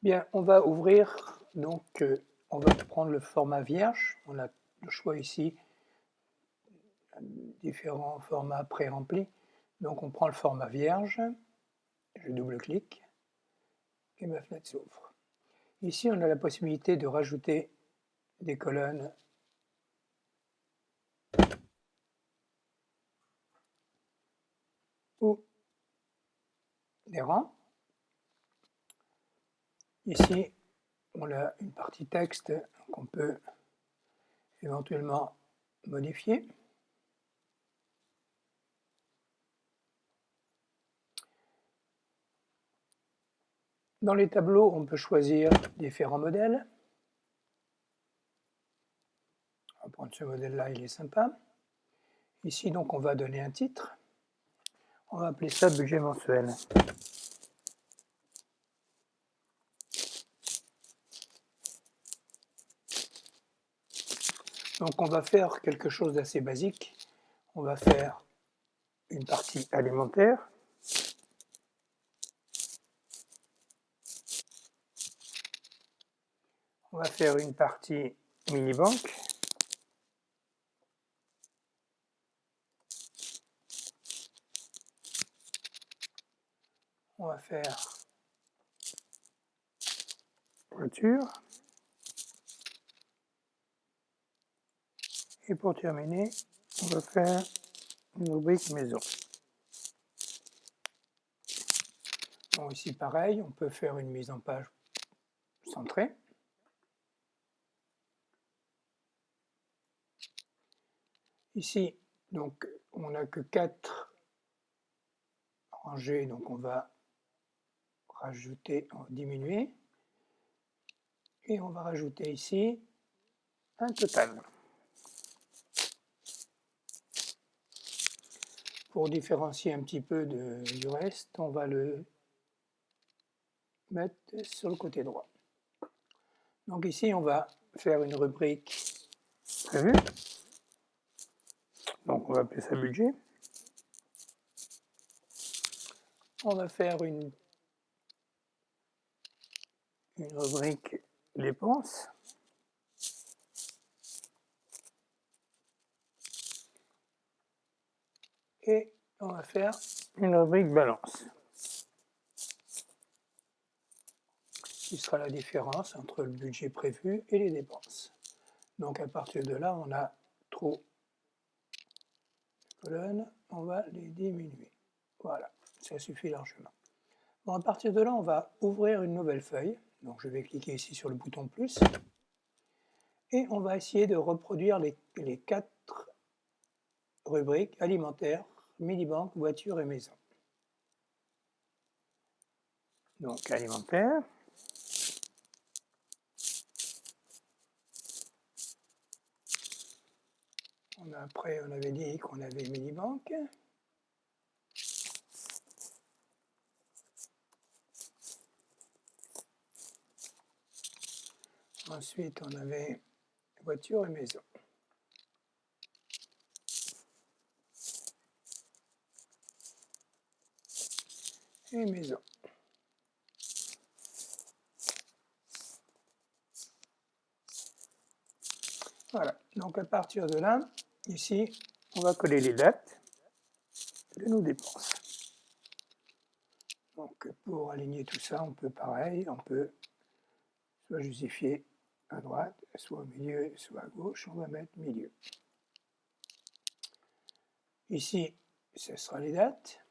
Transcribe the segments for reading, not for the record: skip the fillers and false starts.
Bien, on va ouvrir, donc on va prendre le format vierge. On a le choix ici, différents formats pré-remplis. Donc on prend le format vierge, je double-clique et ma fenêtre s'ouvre. Ici, on a la possibilité de rajouter des colonnes ou des rangs. Ici, on a une partie texte qu'on peut éventuellement modifier. Dans les tableaux, on peut choisir différents modèles. On va prendre ce modèle-là, il est sympa. Ici, donc, on va donner un titre. On va appeler ça budget mensuel. Donc, on va faire quelque chose d'assez basique. On va faire une partie alimentaire. On va faire une partie mini-banque. On va faire voiture. Et pour terminer, on va faire une rubrique maison. Bon, ici pareil, on peut faire une mise en page centrée. Ici, donc, on n'a que 4 rangées, donc on va rajouter, diminuer. Et on va rajouter ici un total. Pour différencier un petit peu du reste, on va le mettre sur le côté droit. Donc ici, on va faire une rubrique prévue. Donc on va appeler ça budget. On va faire une rubrique dépenses. Et on va faire une rubrique balance, qui sera la différence entre le budget prévu et les dépenses. Donc à partir de là, on a trop de colonnes, on va les diminuer. Voilà, ça suffit largement. Bon, à partir de là, on va ouvrir une nouvelle feuille. Donc je vais cliquer ici sur le bouton plus. Et on va essayer de reproduire les 4 rubriques alimentaires, mini-banque, voiture et maison. Donc alimentaire. Après, on avait dit qu'on avait mini-banque. Ensuite, on avait voiture et maison. Et maison. Voilà, donc à partir de là, ici, on va coller les dates de nos dépenses. Donc pour aligner tout ça, on peut pareil, on peut soit justifier à droite, soit au milieu, soit à gauche, on va mettre milieu. Ici, ce sera les dates.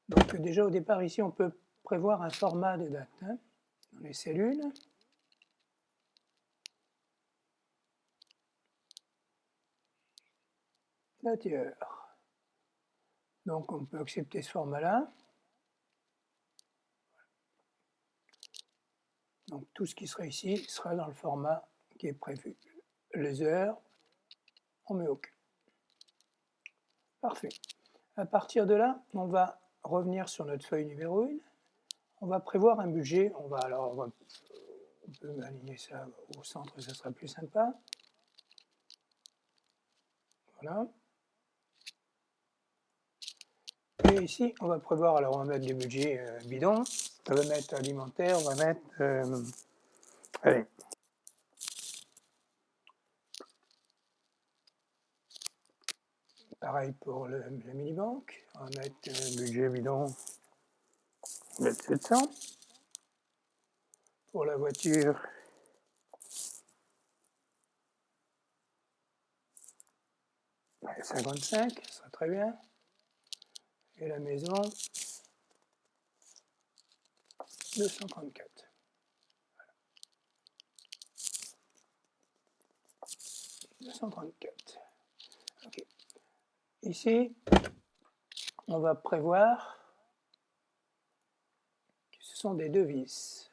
Donc déjà au départ, ici, on peut prévoir un format de date dans les cellules. Datieur. Donc on peut accepter ce format-là. Donc tout ce qui sera ici sera dans le format qui est prévu. Les heures, on met OK. Parfait. À partir de là, on va revenir sur notre feuille numéro 1. On va prévoir un budget. On peut aligner ça au centre, ça sera plus sympa. Voilà. Et ici, on va prévoir, alors on va mettre du budget bidon, on va mettre alimentaire, on va mettre... allez. Pareil pour la mini-banque, on va mettre budget bidon, on va mettre 700. Pour la voiture, allez, 55, ça sera très bien. Et la maison, 234. Voilà. 234. Ok. Ici, on va prévoir que ce sont des devises.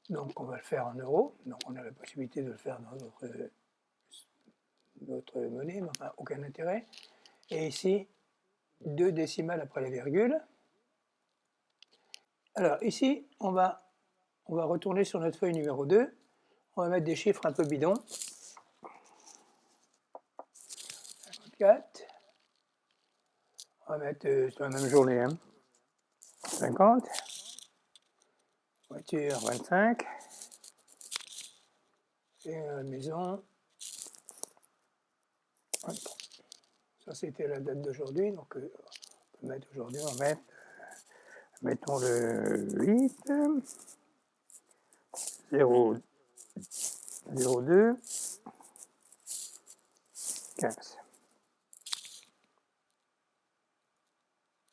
Donc on va le faire en euros. Donc on a la possibilité de le faire dans notre monnaie, mais enfin aucun intérêt. Et ici, 2 décimales après la virgule. Alors ici, on va retourner sur notre feuille numéro 2. On va mettre des chiffres un peu bidons. 54. On va mettre sur la même journée, hein. 50. Voiture, 25. Et maison, 23. Ça, c'était la date d'aujourd'hui. Donc, on peut mettre aujourd'hui, on va mettre, mettons le 8, 0, 02, 15.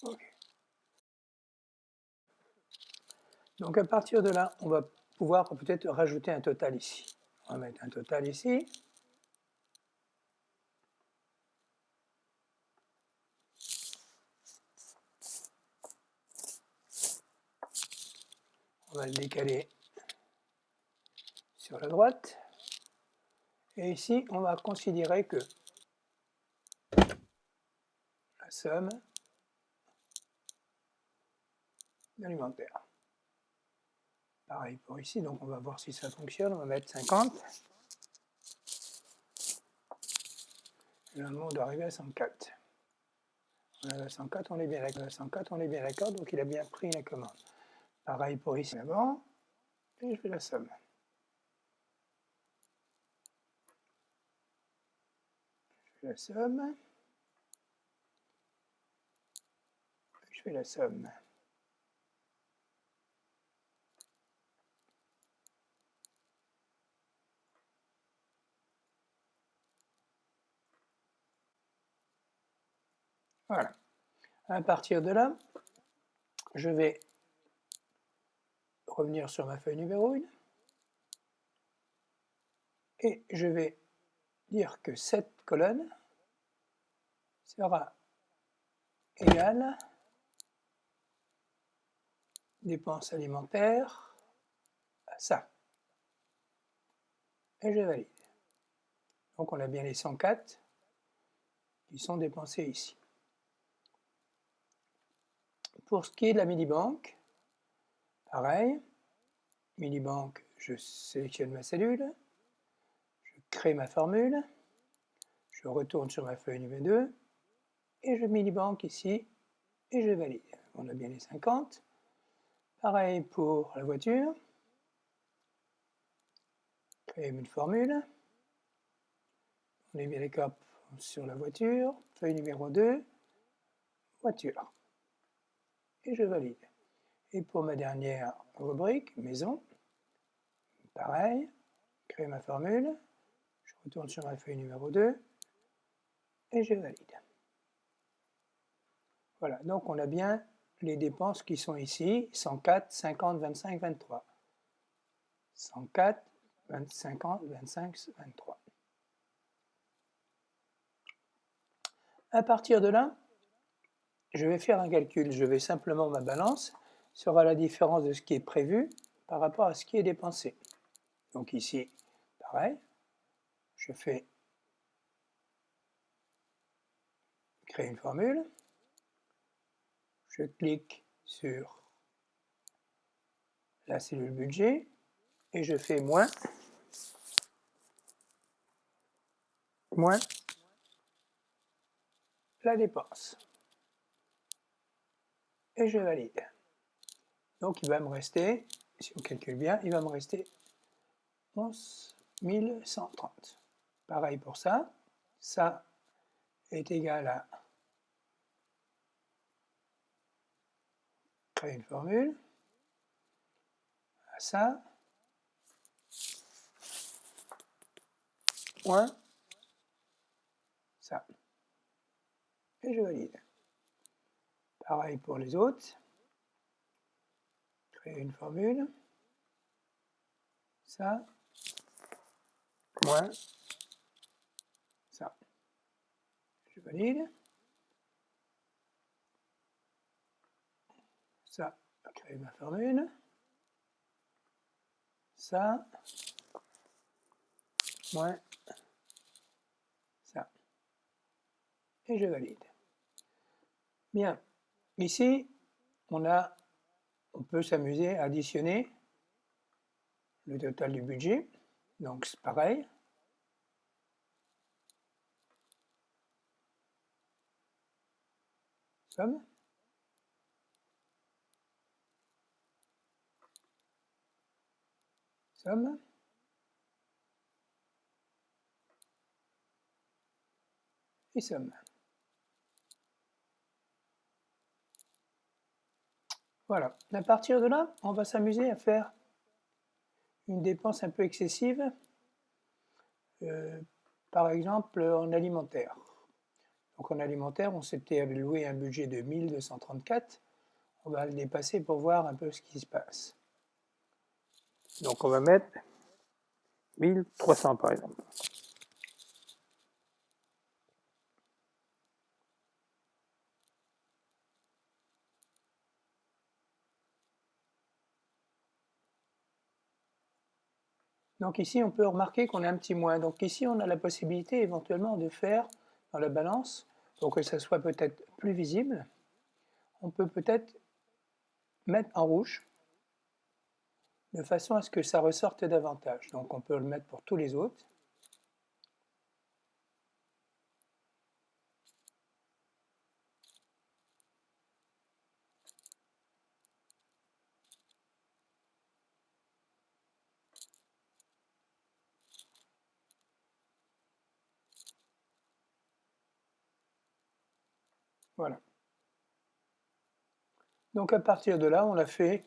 Okay. Donc, à partir de là, on va pouvoir peut-être rajouter un total ici. On va mettre un total ici. On va le décaler sur la droite. Et ici, on va considérer que la somme alimentaire. Pareil pour ici, donc on va voir si ça fonctionne. On va mettre 50. Et là, on doit arriver à 104. On est à 104, on est bien d'accord. 104, on est bien d'accord, donc il a bien pris la commande. Pareil pour ici avant. Et je fais la somme. Je fais la somme. Je fais la somme. Voilà. À partir de là, je vais revenir sur ma feuille numéro 1. Et je vais dire que cette colonne sera égale dépenses alimentaires à ça. Et je valide. Donc on a bien les 104 qui sont dépensés ici. Pour ce qui est de la mini-banque, pareil, mini-banque, je sélectionne ma cellule, je crée ma formule, je retourne sur ma feuille numéro 2, et je mini-banque ici, et je valide. On a bien les 50. Pareil pour la voiture, créer une formule, on est bien d'accord sur la voiture, feuille numéro 2, voiture, et je valide. Et pour ma dernière rubrique, maison, pareil, créer ma formule, je retourne sur ma feuille numéro 2 et je valide. Voilà, donc on a bien les dépenses qui sont ici, 104, 50, 25, 23. 104, 50, 25, 23. À partir de là, je vais faire un calcul. Je vais simplement, ma balance sera la différence de ce qui est prévu par rapport à ce qui est dépensé. Donc ici, pareil, je fais créer une formule, je clique sur la cellule budget et je fais moins la dépense. et je valide. Donc il va me rester, si on calcule bien, il va me rester 11 130. Pareil pour ça, ça est égal à créer une formule, à ça, moins ça. Et je valide. Pareil pour les autres. Créer une formule. Ça, moins ça. Je valide. Ça, créer ma formule. Ça, moins ça. Et je valide. Bien. Ici, on peut s'amuser à additionner le total du budget. Donc c'est pareil. Somme. Somme. Et somme. Voilà. À partir de là, on va s'amuser à faire une dépense un peu excessive, par exemple en alimentaire. Donc en alimentaire, on s'était alloué un budget de 1234. On va le dépasser pour voir un peu ce qui se passe. Donc on va mettre 1300 par exemple. Donc ici, on peut remarquer qu'on a un petit moins. Donc ici, on a la possibilité éventuellement de faire dans la balance, pour que ça soit peut-être plus visible, on peut peut-être mettre en rouge, de façon à ce que ça ressorte davantage. Donc on peut le mettre pour tous les autres. Voilà. Donc à partir de là, on a fait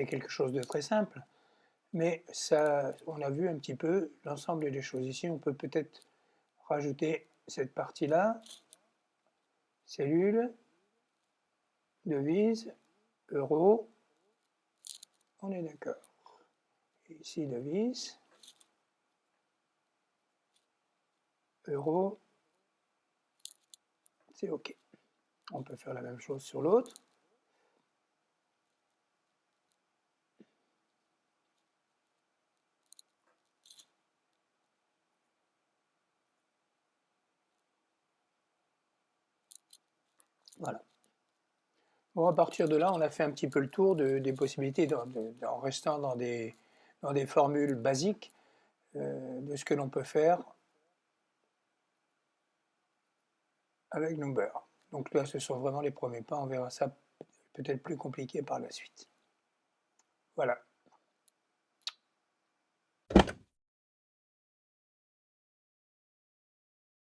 quelque chose de très simple, mais ça, on a vu un petit peu l'ensemble des choses. Ici, on peut peut-être rajouter cette partie-là, cellule, devise, euro, on est d'accord. Ici, devise, euro, c'est OK. On peut faire la même chose sur l'autre. Voilà. Bon, à partir de là, on a fait un petit peu le tour des possibilités, en restant dans des formules basiques, de ce que l'on peut faire avec Number. Donc là, ce sont vraiment les premiers pas, on verra ça peut-être plus compliqué par la suite. Voilà.